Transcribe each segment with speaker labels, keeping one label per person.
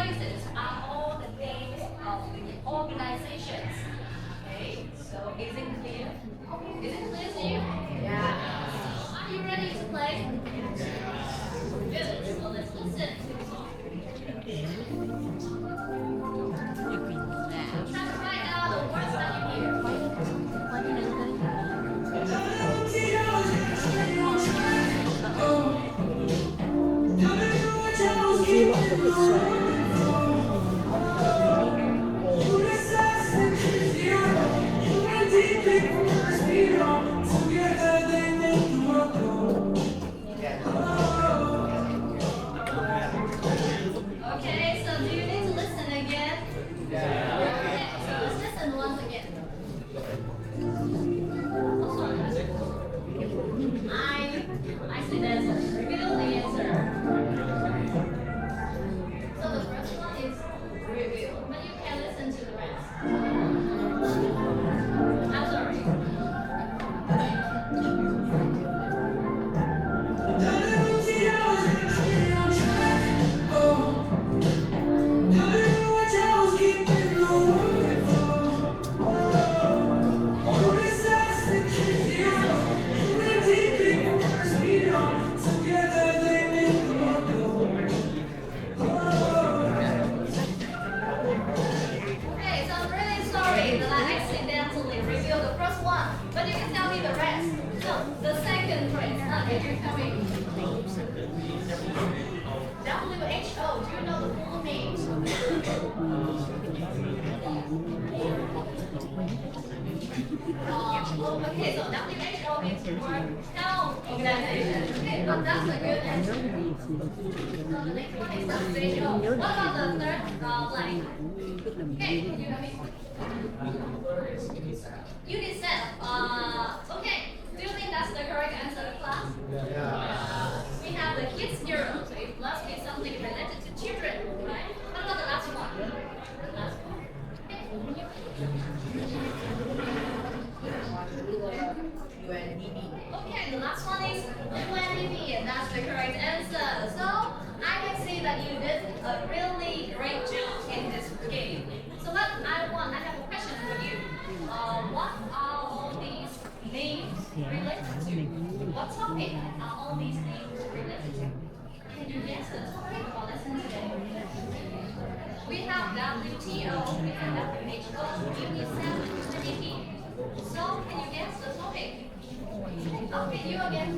Speaker 1: places are all the names of organizations. Okay, so is it clear? Is it clear to you? Yeah. Are you ready to play? Good. So let's listen to the song. Try to write down the words that you hear. Okay, so do you need to listen again? Okay, so let's listen once again. I see the answer. Reveal the answer. So the first one is reveal, but you can listen to the rest. I'm sorry. Okay, so I'm really sorry that I accidentally revealed the first one, but you can tell me the rest. So the second phrase, okay, you tell me. WHO, do you know the full name? Okay, so WHO means World Health Organization. Okay, but that's a good answer. So the next one is WHO. What about the third blank? Okay, you know me. UNICEF. Okay, do you think that's the correct answer, class? We have the kids bureau, so it must be something related to children, right? What about the last one? The last one. Okay, the last one is UNDP, and that's the correct answer. So I can see that you did a really great job in this game. So what I have a question for you. What are all these names related to? What topic are all these names related to? Can you guess the topic for lesson today? We have WTO, we have WHO, UNICEF, UNDP. So can you guess the topic? Okay, you again.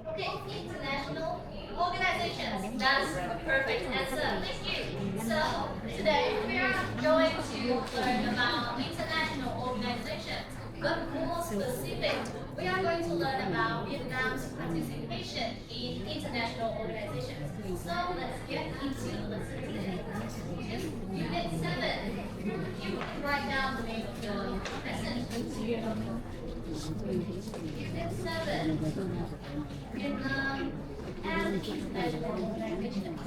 Speaker 1: Okay, international organizations. That's a perfect answer. Thank you. So today we are going to learn about international organizations, but more specific, we are going to learn about Vietnam's participation in international organizations. So let's get into the lesson today. Unit 7. You write down the name of the lesson. Unit 7. Vietnam and international organizations.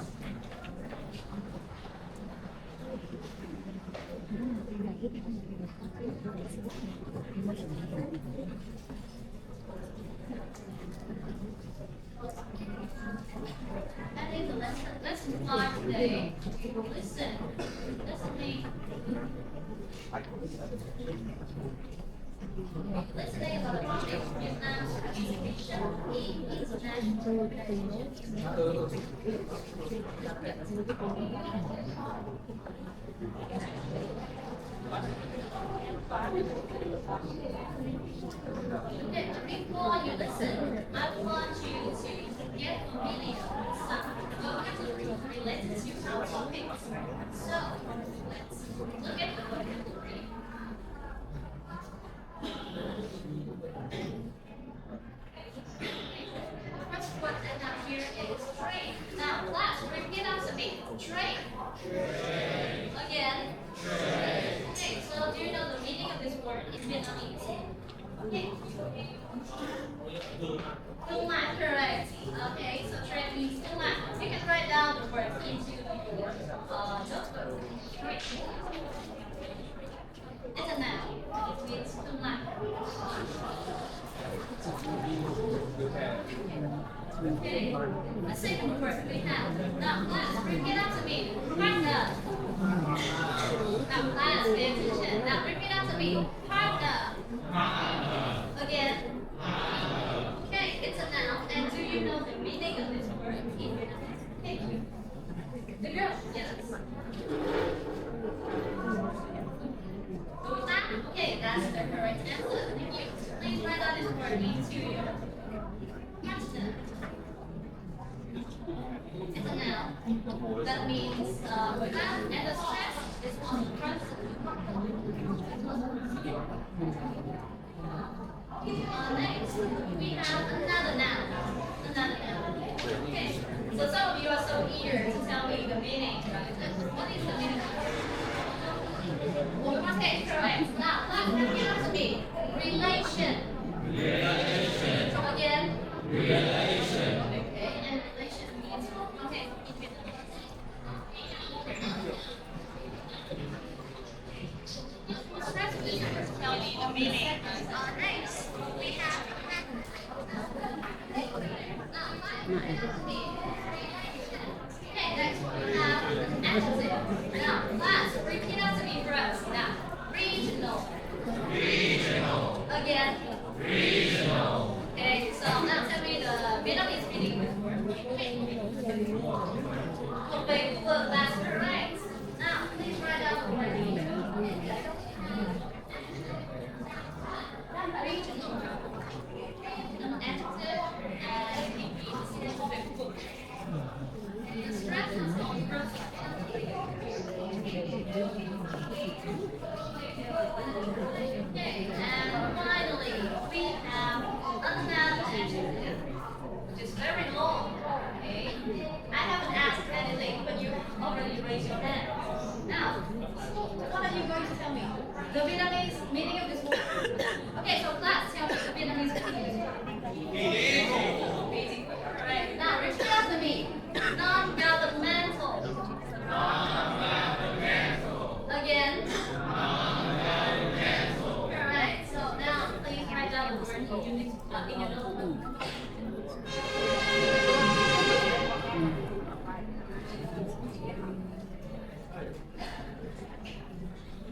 Speaker 1: That is the lesson. Lesson 5 today. Listen. Listening. Listening about the topic Vietnam's participation in international organizations. Okay, before you listen, I want you to get familiar with some vocabulary related to our topics. So, let's look at the vocabulary. The first word that I here is train. Now, class, repeat after me. Train. Again. Okay, so do you know the meaning of this word in Vietnamese? Okay. Thương mại, correct. Okay, so train means thương mại. You can write down the word into your notebook. Train. It's a noun. It means thương mại. Okay, the second word we have. Now, class, repeat after me. Partner. Now, class, pay attention. Now, repeat after me. Partner. Again. Okay, it's a noun. And do you know the meaning of this word in Vietnamese? Okay. The girl, yes. Okay, that's the correct answer. Thank you. Please write down this word into your caption. It's a noun. That means and the stress is on the person. Next, we have another noun. Another noun. Okay. So some of you are so eager to tell me the meaning, right? What is the meaning? Okay, correct. Now, let's repeat after me. Relation. Relation. So again. Relation. Okay, and relation means okay. Tell me the meaning. Next, we have. Okay, next we have adjective. Now, class, repeat after me for us. Now, regional. Regional. Again. Regional. Okay, so now tell me the Vietnamese meaning of this word. Okay, look, that's correct. Now, please write down the word regional. Regional. An adjective and it means specific book. And the stress is on person. Okay, and finally, we have another adjective, which is very long. Okay, I haven't asked anything, but you already raised your hand. Now, what are you going to tell me? The Vietnamese meaning of this word. Okay, so class, tell me the Vietnamese meaning of this word. Meaningful. Alright, now repeat after me. Non-governmental. Non-governmental. Again. Non-governmental. Alright, so now please write down the word in your notebook.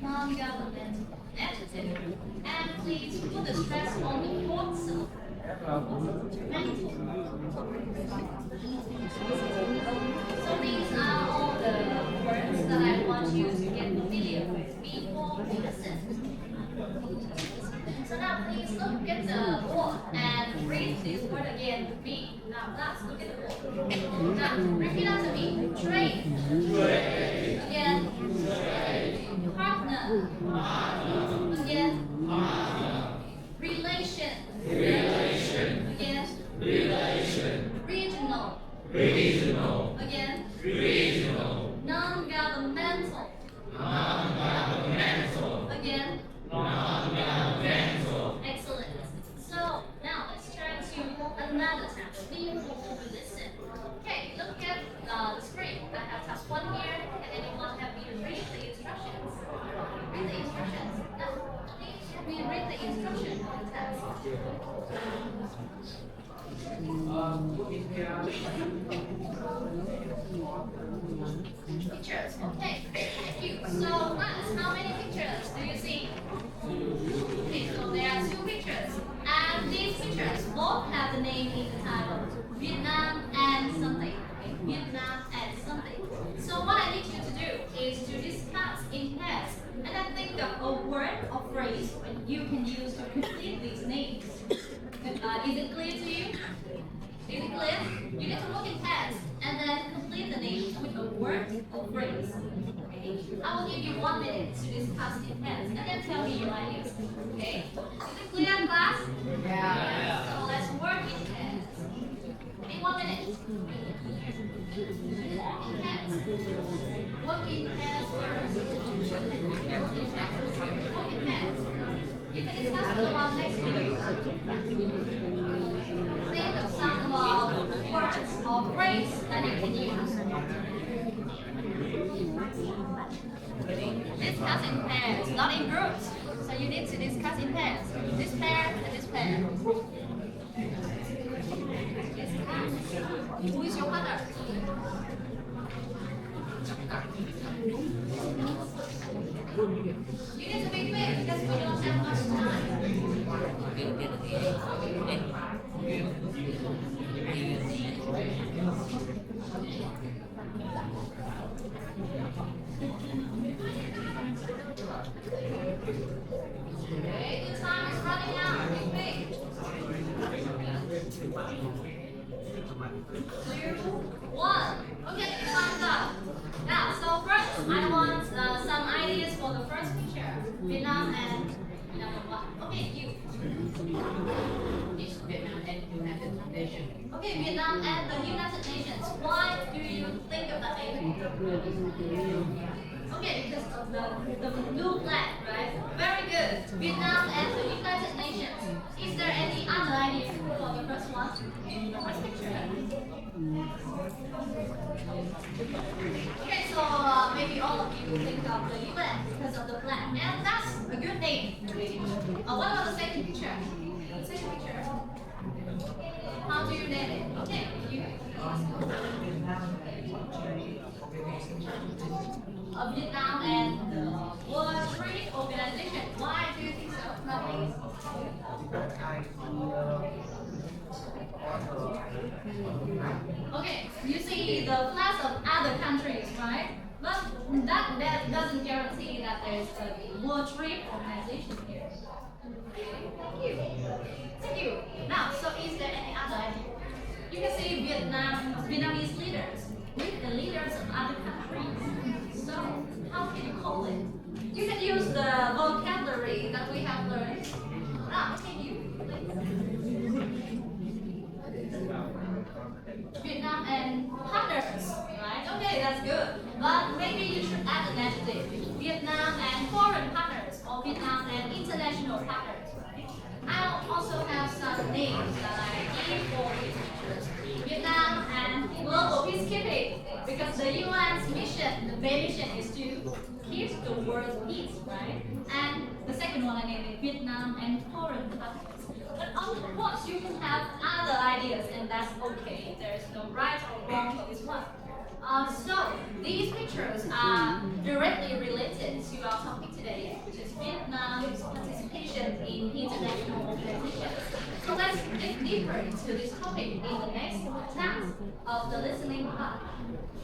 Speaker 1: Non-governmental adjective. And please put the stress on the fourth syllable. So these are all the words that I want you to get familiar with before we listen. So now please look at the board and read this word again with me. Now let's look at the board. Now repeat after me. Trade. Trade. Again. Trade. Partner. Partner. Again. Partner. Relation. Relation. Again. Relation. Regional. Regional. Again. Regional. Non-governmental. Non-governmental. Again. Non-governmental. Excellent. So now let's turn to another task before we listen. Okay, look at the screen. I have task 1 here, and anyone have me read the instructions? Read the instructions. Now, please have me read the instructions of the task. Pictures. Okay, thank you. So, class, how many pictures do you see? Okay, so there are 2 pictures. And these pictures both have the name in the title. Vietnam and something. Okay, Vietnam and something. So what I need you to do is to discuss in pairs and then think of a word or phrase you can use to complete these names. Is it clear to you? Is it clear? You need to look in pairs and then complete the name with a word or phrase. Okay? I will give you 1 minute to discuss in pairs and then tell me your ideas. Okay? Is it clear, class? Yeah. So let's work in pairs. In 1 minute. In pairs. Work in pairs first. Work in pairs. You can discuss the one next to you. Think of some words or phrase that you can use. Discuss in pairs, not in groups. So you need to discuss in pairs. This pair and this pair. Okay, the time is running out. Quick. 2, 1. Okay, time's up. Now, so first, I want some ideas for the first picture. Vietnam and number 1. Okay, you.
Speaker 2: It's Vietnam and United Nations.
Speaker 1: Okay, Vietnam and the United Nations. Why do you think of that name? Okay, because of the blue flag, right? Very good. Vietnam and the United Nations. Is there any other idea for the first one? The first picture. Okay, so maybe all of you think of the UN because of the flag, and that's a good name. What about the second picture? The second picture. How do you name it? Okay, you. Vietnam and the World Trade Organization. Why do you think so? Nothing. Okay, you see the flags of other countries, right? But that doesn't guarantee that there's a World Trade Organization here. Thank you. Thank you. Now, so is there any other idea? You can see Vietnamese leaders with the leaders of other countries. So, how can you call it? You can use the vocabulary that we have learned. Now, can you Vietnam and partners, right? Okay, that's good. But maybe you should add an adjective. Vietnam and foreign partners, or Vietnam and international partners, right? I also have some names that I give for these pictures. Vietnam and global peacekeeping, because the UN's mission, the main mission is to keep the world peace, right? And the second one I named Vietnam and foreign partners. But of course, you can have other ideas, and that's okay. There's no right or wrong for this one. So, these pictures are directly related to our topic today, which is Vietnam's participation in international organizations. So let's dig deeper into this topic in the next task of the listening part.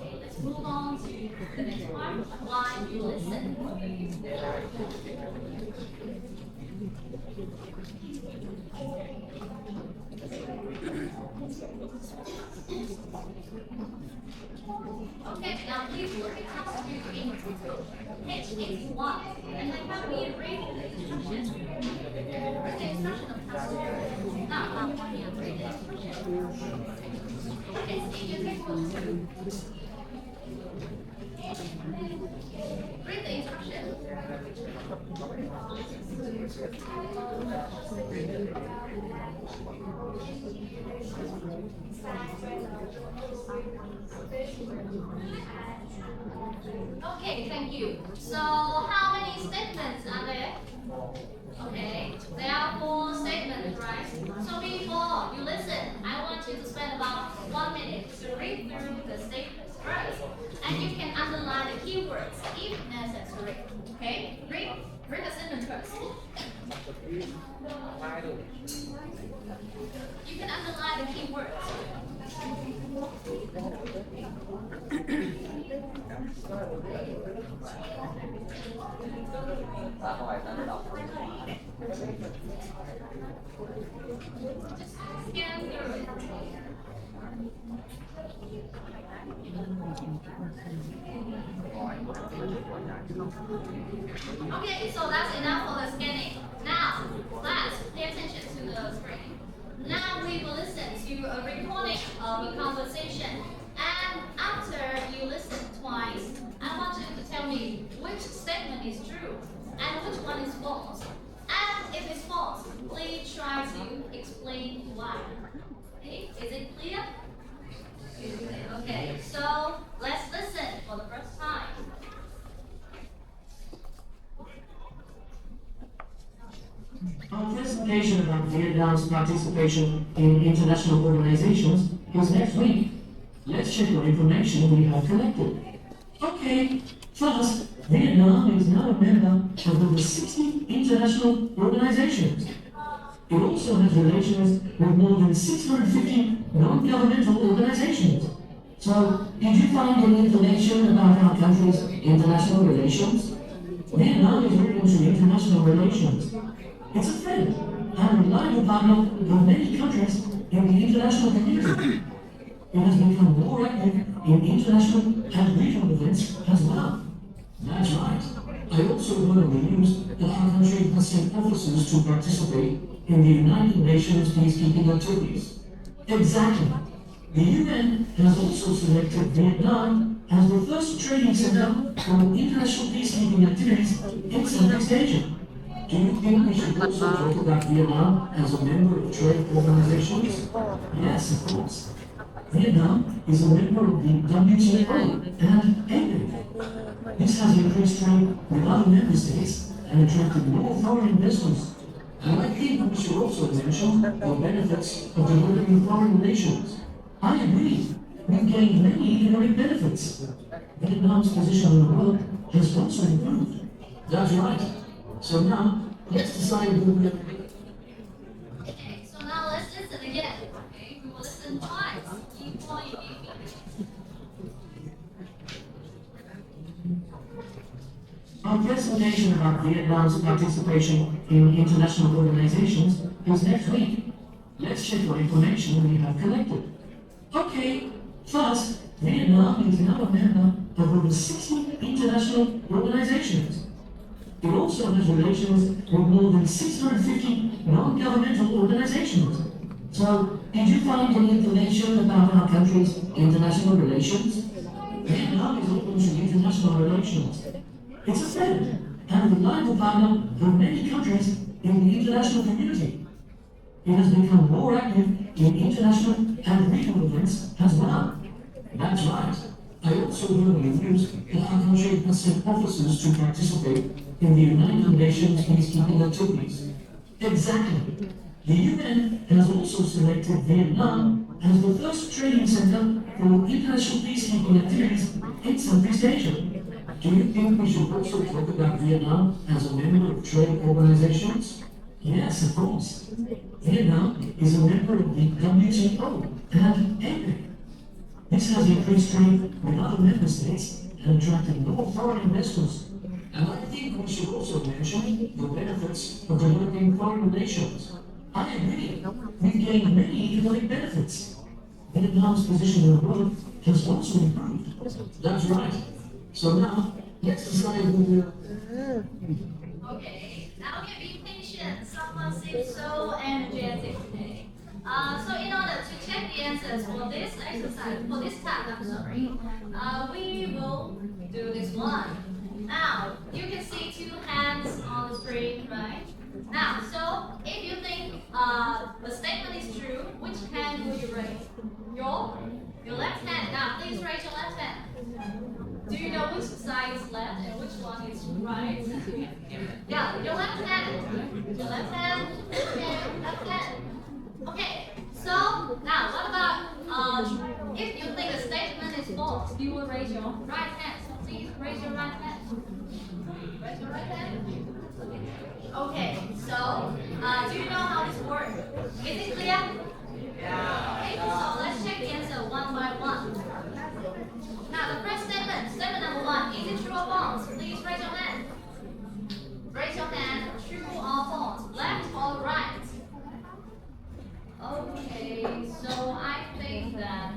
Speaker 1: Okay, let's move on to the next part, why you listen. Okay, now please look at task 2 in page 81 and then help me read the instructions. Read the instruction of task 2. Now, help me read the instruction. It's easier to take notes. Read the instruction. Okay, thank you. So, how many statements are there? Okay, there are 4 statements, right? So before you listen, I want you to spend about 1 minute to read through the statements first, and you can underline the keywords if necessary. Okay, read the statement first. You can underline the keywords. Just scan through it. Okay, so that's enough for the scanning. Now, class, pay attention to the screen. Now we will listen to a recording of a conversation. And after you listen twice, I want you to tell me which statement is true and which one is false. And if it's false, please try to explain why. Okay, is it clear? Okay, so let's listen for the first time.
Speaker 3: Our presentation about Vietnam's participation in international organizations is next week. Let's check the information we have collected. Okay, first, Vietnam is now a member of over 60 international organizations. It also has relations with more than 650 non-governmental organizations. So, did you find any information about our country's international relations? Vietnam is open to international relations. It's a friend and a reliable partner of many countries in the international community. It has become more active in international and regional events as well. That's right. I also heard on the news that our country has sent officers to participate in the United Nations peacekeeping activities. Exactly. The UN has also selected Vietnam as the first training center for international peacekeeping activities in Southeast Asia. Do you think we should also talk about Vietnam as a member of trade organizations? Yes, of course. Vietnam is a member of the WTO and APEC. This has increased trade with other member states and attracted more foreign investors. And I think we should also mention the benefits of developing foreign relations. I agree. We've gained many economic benefits. Vietnam's position in the world has also improved. That's right. So now, let's decide who will.
Speaker 1: Okay, so now let's listen again. Okay, we will listen twice. Keep quiet.
Speaker 3: Our presentation about Vietnam's participation in international organizations is next week. Let's check what information we have collected. Okay, first, Vietnam is now a member of over 60 international organizations. It also has relations with more than 650 non-governmental organizations. So, did you find any information about our country's international relations? Vietnam is open to international relations. It's a friend and a reliable partner of many countries in the international community. It has become more active in international and regional events as well. That's right. I also heard on the news that our country has sent officers to participate in the United Nations peacekeeping activities. Exactly. The UN has also selected Vietnam as the first training center for international peacekeeping activities in Southeast Asia. Do you think we should also talk about Vietnam as a member of trade organizations? Yes, of course. Vietnam is a member of the WTO and APEC. This has increased trade with other member states and attracted more foreign investors. And I think we should also mention the benefits of developing foreign relations. I agree. We've gained many economic benefits. Vietnam's position in the world has also improved. That's right. So now, let's decide who will.
Speaker 1: Okay, now you be patient. Someone seems so energetic today. So in order to check the answers for this exercise, for this task, I'm sorry, we will do this one. Now, you can see two hands on the screen, right? Now, so if you think the statement is true, which hand will you raise? Your left hand. Now, please raise your left hand. Do you know which side is left and which one is right? Yeah, your left hand. Your left hand. Okay, left hand. Okay, so now what about if you think a statement is false, you will raise your right hand. So please raise your right hand. Raise your right hand. Okay, so do you know how this works? Is it clear? Yeah. Okay, so let's check the answer one by one. Now the first statement number one, is it true or false? Please raise your hand. Raise your hand, true or false, left or right? Okay, so I think that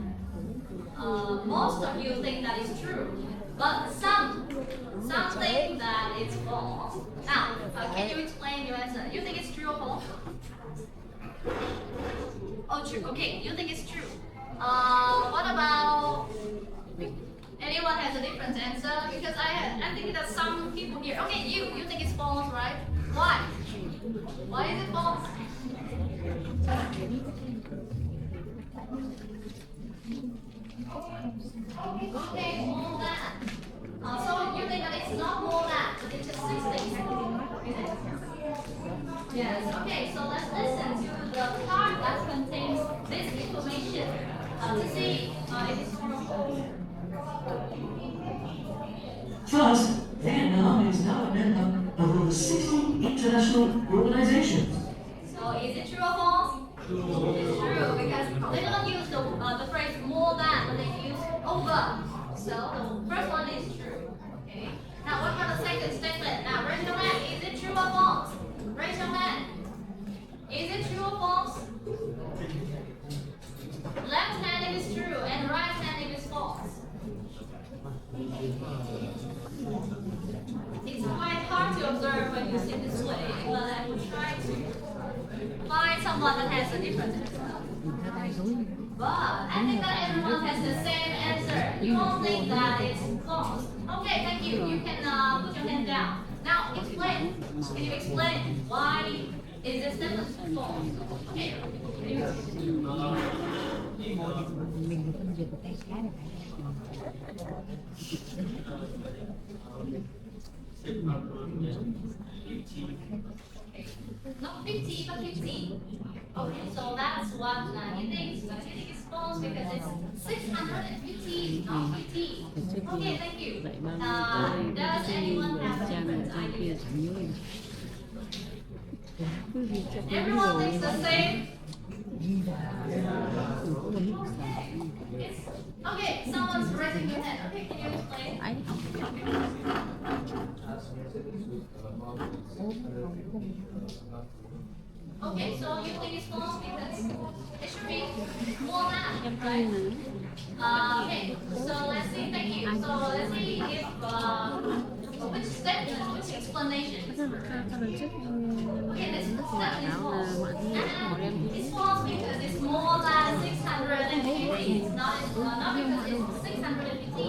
Speaker 1: most of you think that is true, but some think that it's false. Now, can you explain your answer? You think it's true or false? Oh, true. Okay, you think it's true. What about anyone has a different answer? Because I think that some people here. Okay, you think it's false, right? Why? Why is it false? Okay, more than. So you think that it's not more than, but it's just 60. Is it? Yes. Okay. So let's listen to the part that contains this information to see if it's true or false.
Speaker 3: First, Vietnam is now a member of over 60 international organizations.
Speaker 1: So is it true or false? True. It's true because they don't use the phrase more than, but they use over. So the first one is true. Okay. Now Now, what about the second statement? Now, raise your hand. Is it true or false? Raise your hand. Is it true or false? Left hand if it's true and right hand if it's false. It's quite hard to observe when you sit this way, but I will try to find someone that has a different answer. But I think that everyone has the same answer. You all think that it's false. Okay, thank you. You can put your hand down. Now, explain. Can you explain why is this statement false? Okay.
Speaker 2: Mình phân biệt tay trái này
Speaker 1: Not 50, but 50. Okay, so that's what he thinks. But he thinks it's false because it's 650, not 50. Okay, thank you. Does anyone have a different idea? Everyone thinks the same? Okay, someone's raising their hand. Okay, can you explain? Okay, so you think it's false because it should be more than, right? Okay, so let's see, thank you. So let's see if, which statement, which explanation? Okay, this statement is false. It's false because it's more than 650. It's not because it's 650.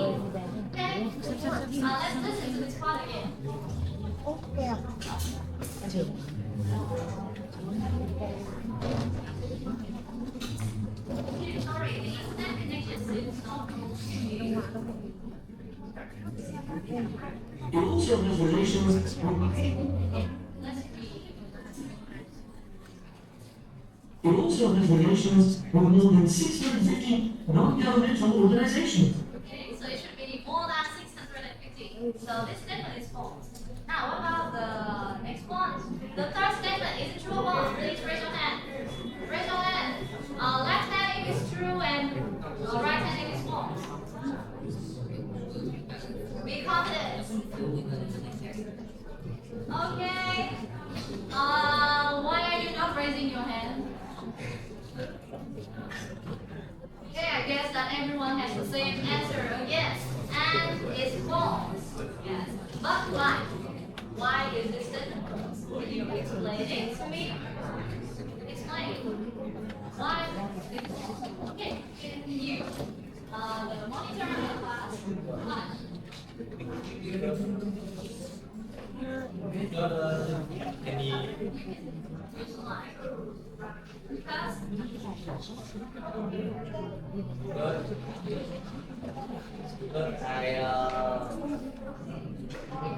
Speaker 1: Okay? Let's listen to this part again. Sorry, the internet connection is not
Speaker 3: It also has relations with It also has relations with more than 650 non-governmental organizations.
Speaker 1: Okay, so it should be more than 650. So this statement is false. Now, what about the next one? The third statement, is it true or false? Please raise your hand. Raise your hand. Left hand if it's true and right hand if it's false. Be confident. Okay. Why are you not raising your hand? Okay, I guess that everyone has the same answer again. And it's false. Yes. But why? Why is this statement false? Can you explain it to me? Explain. Why is it false? Okay, can you, the monitor in the class, flash. Which line? Because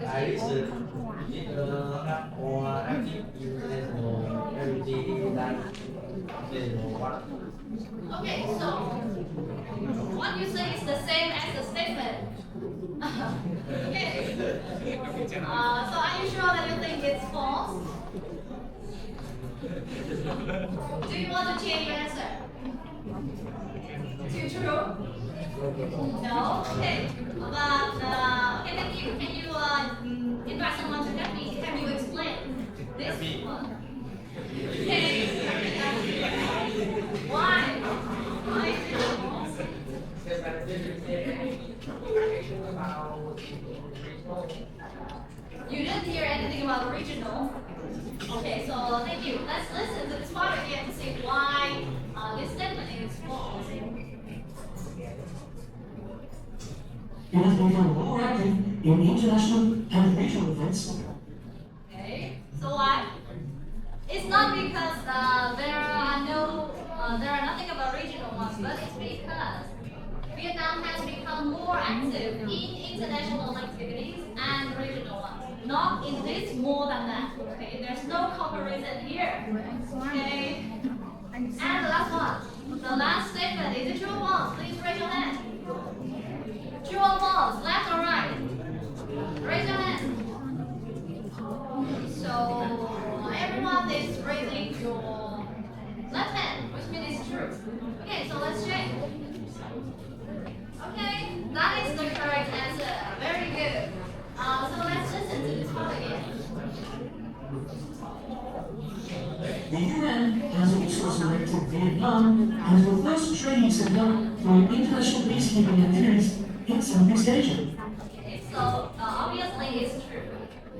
Speaker 4: I listen have more active international everyday than what.
Speaker 1: okay, so what you say is the same as the statement. Okay. So are you sure that you think it's false? Do you want to change your answer? To true? No? Okay. But, okay, thank you. Can you invite someone to help me? Can you explain this one? Okay. Why? Why is it false? You didn't hear anything about original. Okay, so thank you. Let's listen to this part again to see why this statement is false.
Speaker 3: It has become more active in international and regional events.
Speaker 1: Okay, so why? It's not because there are nothing about regional ones, but it's because Vietnam has become more active in international activities and regional ones. Not in this more than that. Okay, there's no comparison here. Okay, and the last one, the last statement, is it true or false? Please raise your hand. True or false? Left or right? Raise your hand. So everyone is raising your left hand, which means it's true. Okay, so let's check. Okay, that is the correct answer. Very good. So
Speaker 3: The UN has also selected Vietnam as the first training center for international peacekeeping activities in Southeast Asia.
Speaker 1: Okay, so obviously it's true.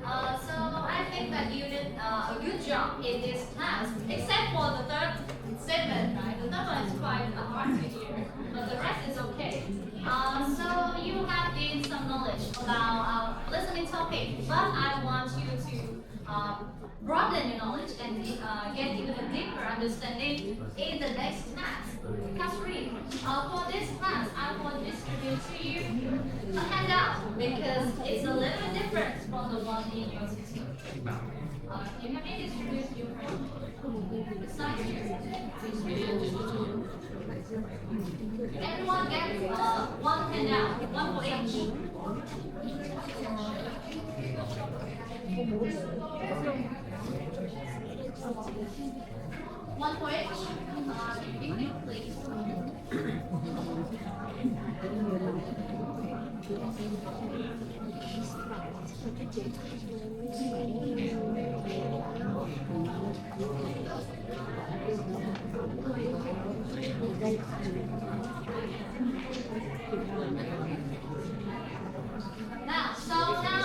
Speaker 1: So I think that you did a good job in this class, except for the third statement, right? The third one is quite hard to hear, but the rest is okay. So you have gained some knowledge about our listening topic, but I want you to broaden your knowledge and get even a deeper understanding in the next class. Class 3. For this class, I will distribute to you a handout because it's a little bit different from the one in your system. You have me distribute your side here. Everyone gets one handout, one for each. One for each. Picnic, please. Now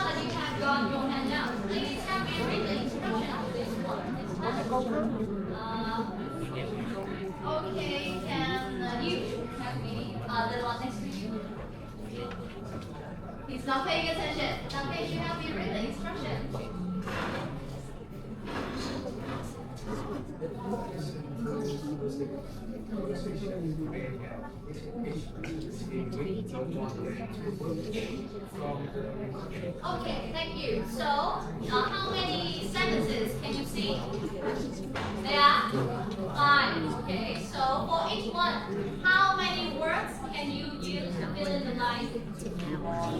Speaker 1: that you have got your handout, please help me read the instruction of this one. Okay, can you help me? The one next to you. He's not paying attention. Now can you help me read the instruction? Okay, thank you. So, how many sentences can you see? There are 5. Okay, so for each one, how many words can you use to fill in the line?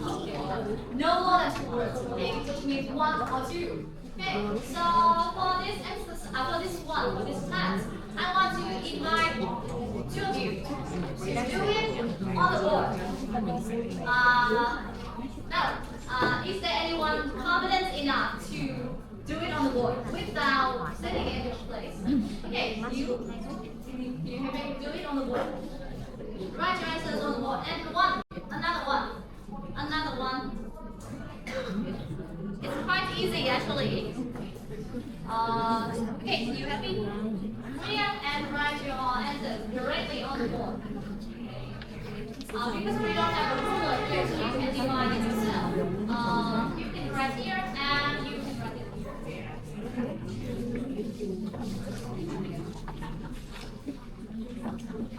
Speaker 1: Okay, no more than 2 words. Okay, which means 1 or 2. Okay, so for this exercise, for this class, I want to invite 2 of you to do it on the board. Now, is there anyone confident enough to do it on the board without sitting in your place? Okay, you can do it on the board. Write your answers on the board. And another one. It's quite easy actually. Okay, you happy? Hurry up and write your answers directly on the board. Because we don't have a ruler here, so you can divide it yourself. You can write here and you can write it here.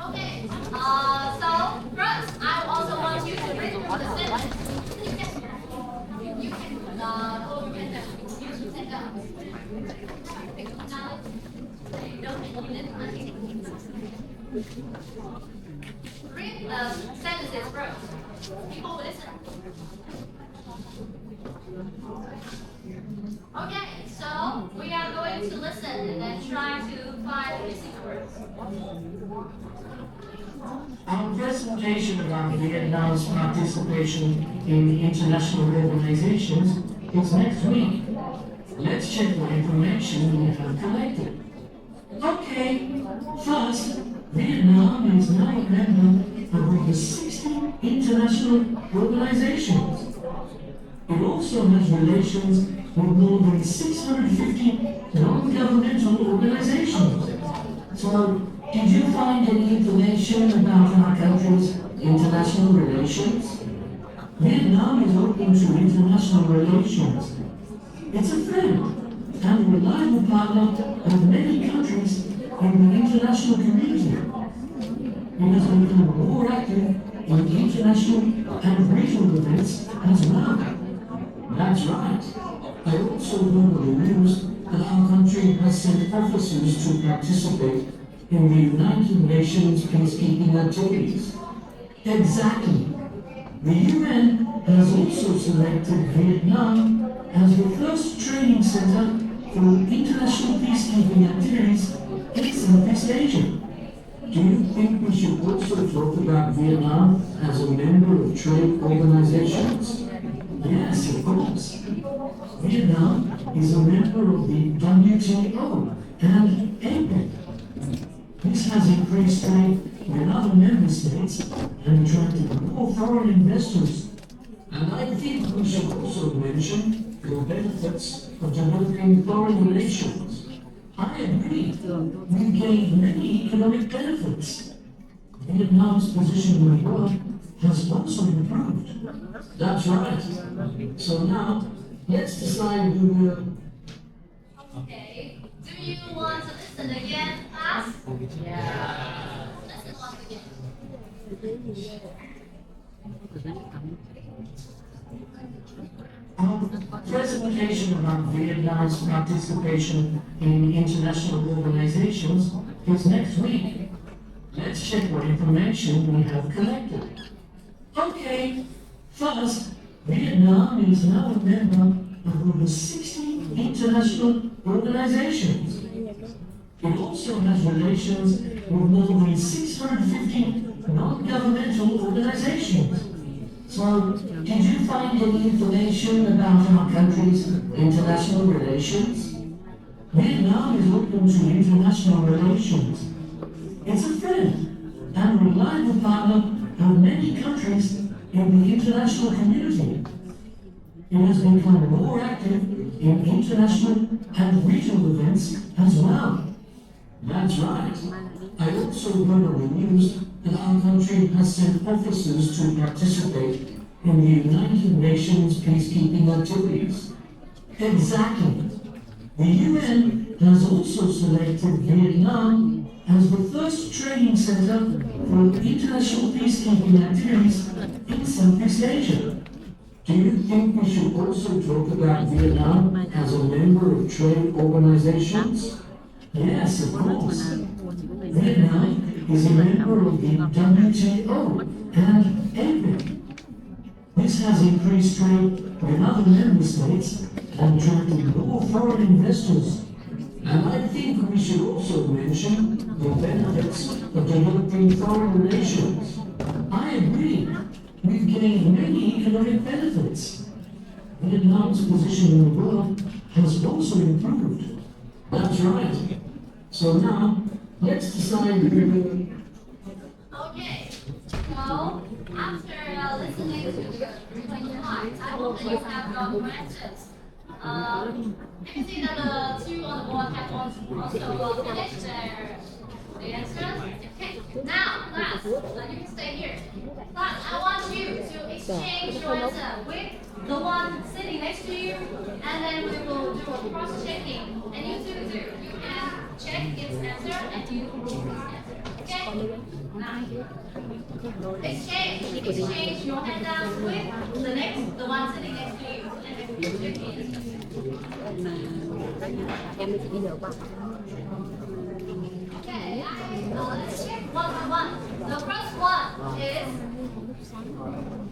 Speaker 1: Okay, so first, I also want you to read through the sentence. You can go and use the sentence. Read the sentences first. People will listen. Okay, so we are going to listen and then try to find missing words.
Speaker 3: Our presentation about Vietnam's participation in international organizations is next week. Let's check what information we have collected. Okay, first, Vietnam is now a member of over 60 international organizations. It also has relations with more than 650 non-governmental organizations. So, did you find any information about our country's international relations? Vietnam is open to international relations. It's a friend and a reliable partner of many countries in the international community. It has become more active in international and regional events as well. That's right. I also heard on the news that our country has sent officers to participate in the United Nations peacekeeping activities. Exactly. The UN has also selected Vietnam as the first training center for international peacekeeping activities in Southeast Asia. Do you think we should also talk about Vietnam as a member of trade organizations? Yes, of course. Vietnam is a member of the WTO and APEC. This has increased trade with other member states and attracted more foreign investors. And I think we should also mention the benefits of developing foreign relations. I agree. We've gained many economic benefits. Vietnam's position in the world has also improved. That's right. So now, let's decide who will.
Speaker 1: Okay. Do you want to listen again, class? Yeah. Listen once again.
Speaker 3: Our presentation about Vietnam's participation in international organizations is next week. Let's check what information we have collected. Okay, first, Vietnam is now a member of over 60 international organizations. It also has relations with more than 650 non-governmental organizations. So, did you find any information about our country's international relations? Vietnam is open to international relations. It's a friend and reliable partner of many countries in the international community. It has become more active in international and regional events as well. That's right. I also heard on the news that our country has sent officers to participate in the United Nations peacekeeping activities. Exactly. The UN has also selected Vietnam as the first training center for international peacekeeping activities in Southeast Asia. Do you think we should also talk about Vietnam as a member of trade organizations? Yes, of course. Vietnam is a member of the WTO and APEC. This has increased trade with other member states and attracted more foreign investors. And I think we should also mention the benefits of developing foreign relations. I agree. We've gained many economic benefits. Vietnam's position in the world has also improved. That's right. So now, let's decide who will.
Speaker 1: Okay. So, after listening to the 3.5, I hope that you have got questions. You can see that the two on the board have also finished their answers. Okay. Now, class, you can stay here. Class, I want you to exchange your answer with the one sitting next to you, and then we will do a cross-checking. And you two too. You can check its answer and you can its answer. Okay? Now, exchange your handout with the one sitting next to you, and then check the answer. Okay, let's check one by one. The first one is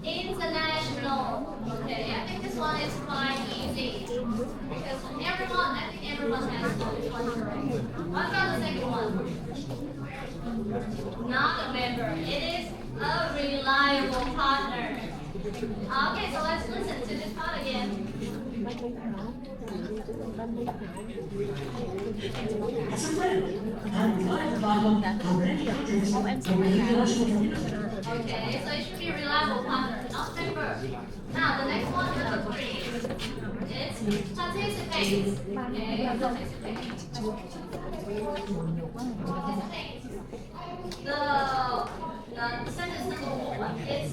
Speaker 1: international. Okay, I think this one is quite easy because I think everyone has this one correct. What about the second one? Not a member. It is a reliable partner. Okay, so let's listen to this part again.
Speaker 3: It's a friend and reliable partner of many countries in the international community.
Speaker 1: Okay, so it should be a reliable partner, not member. Now the next one, number 3. It's participate. Okay, participate. The sentence number 1 is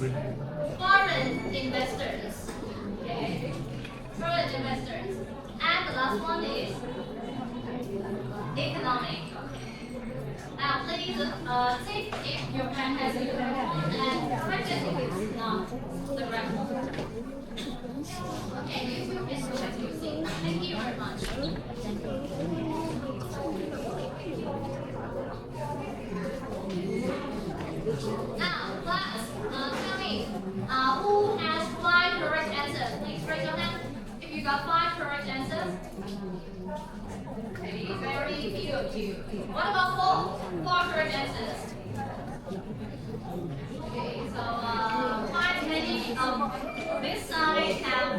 Speaker 1: foreign investors. Okay, foreign investors. And the last one is economic. Now please think if your pen has the correct one and correct it if it's not the correct one. Okay, YouTube is what you see. Thank you very much. Now, class, tell me, who has 5 correct answers? Please raise your hand if you got 5 correct answers. Okay, very few of you. What about 4 correct answers? Okay, so quite many of this side have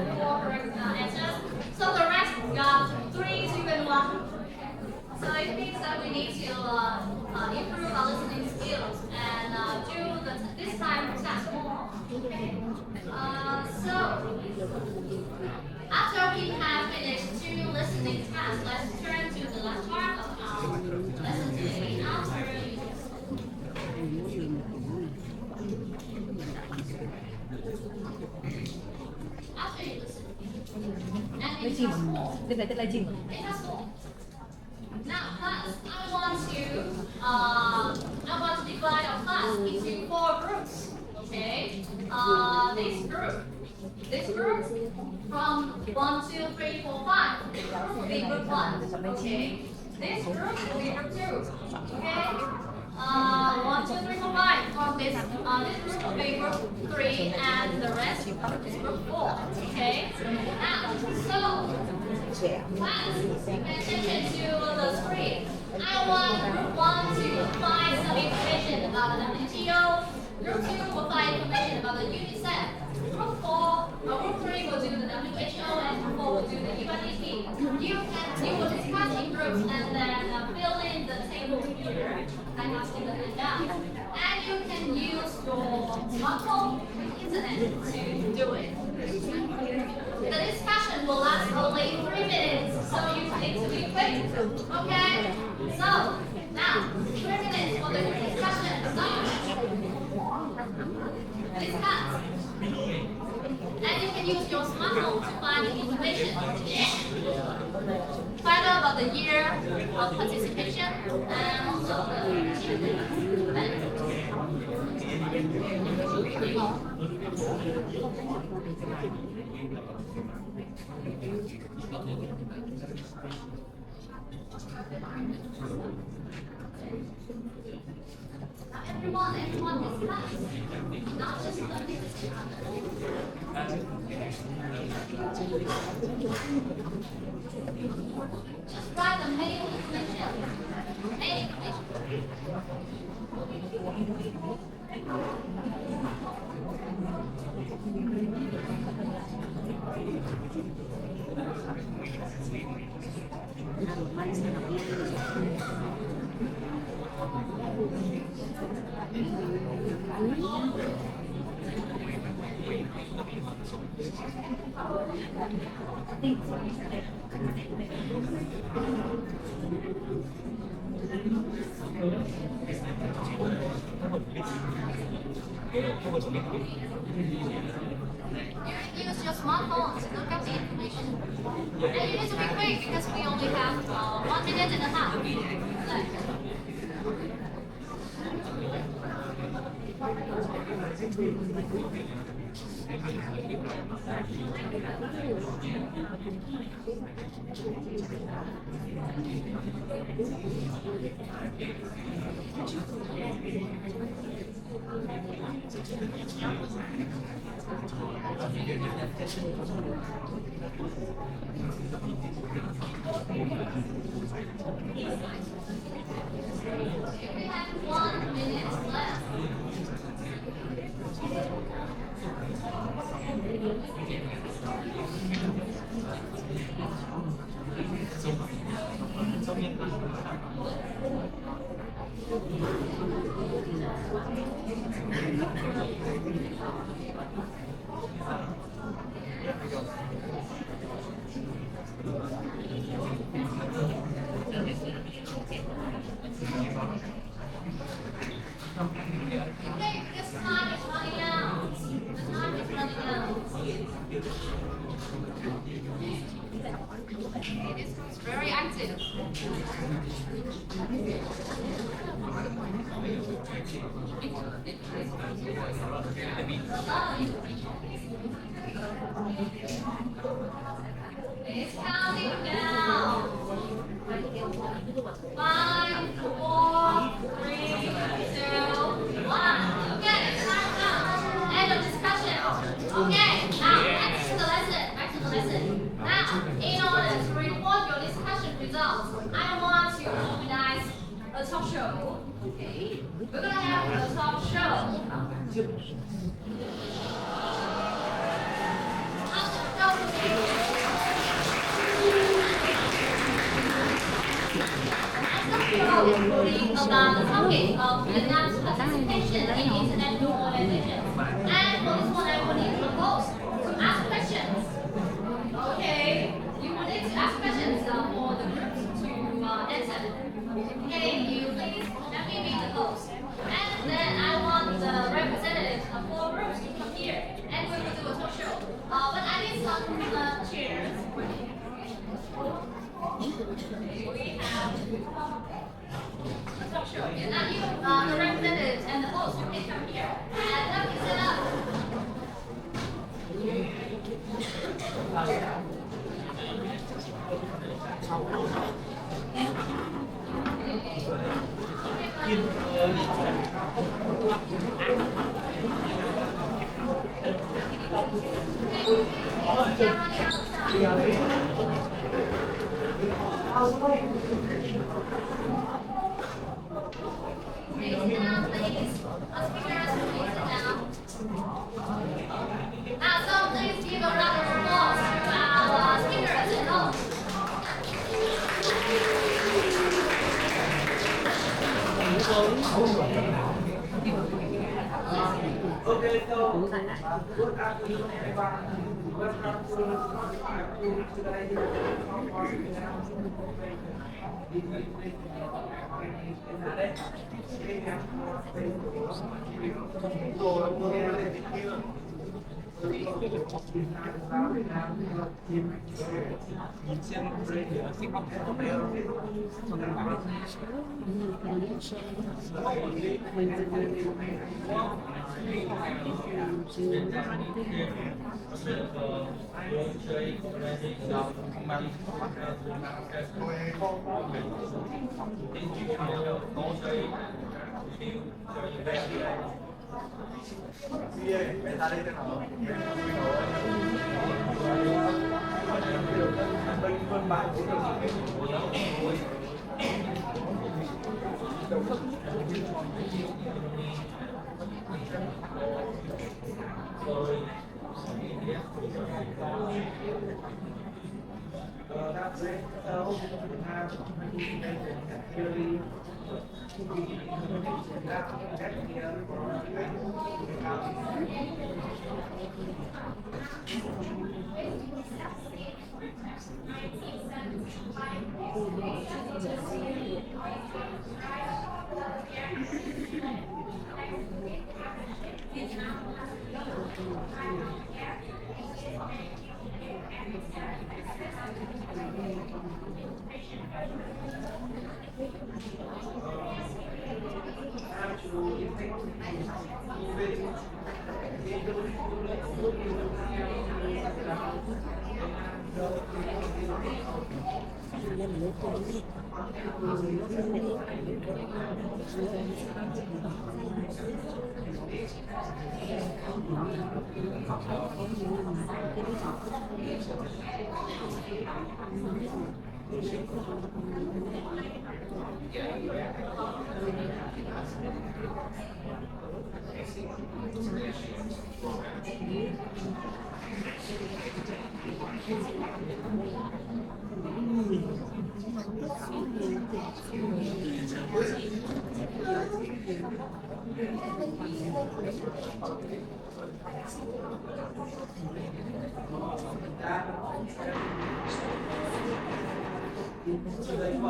Speaker 1: need to improve our listening skills and do this time task more. Okay. So after we have finished 2 listening tasks, let's turn to the last part of our lesson today. After you listen, and it has more.
Speaker 2: Đây là tên là gì?
Speaker 1: It has more. Now, class, I want to divide our class into 4 groups. Okay. This group from 1, 2, 3, 4, 5 will be group 1. Okay. This group will be group 2. Okay. 1, 2, 3, 4, 5 from this group will be group 3, and the rest is group 4. Okay. Now, so class, pay attention to the screen. I want group 1 to find some information about the WTO. Group 2 will find information about the UNICEF. Group 3 will do the WHO, and group 4 will do the UNDP. You will discuss in groups and then fill in the table here. I have seen the handout. And you can use your smartphone and internet to do it. The discussion will last only 3 minutes, so you need to be quick. Okay? So, now, 3 minutes for the discussion. Start. Discuss. And you can use your smartphone to find the information. Find out about the year of participation and also the achievement. Now everyone discuss. Not just the business. Just write the main information. Main information. You use your smartphone to look up the information. And you need to be quick because we only have 1 minute and a half left. We have 1 minute left. Okay, this time is running out. The time is running out. It is very active. It's counting down. 5, 4, 3, 2, 1. Okay, time up. End of discussion. Okay, now back to the lesson. Back to the lesson. Now, in order to report your discussion results, I want to organize a talk show. Okay, we're gonna have a talk show. After the show, including about the topic of Vietnam's participation in international organizations. And for this one, I will need the host to ask questions. Okay, you will need to ask questions for the group to answer. Okay, you please let me be the host. And then I want the representatives of four groups to come here and we will do a talk show. But I need some chairs. We have a talk show. And now you, the representatives and the host, you can come here and help me set up. So please give a round of applause to our speakers and hosts.
Speaker 4: Okay, so good afternoon, everyone. Welcome to today's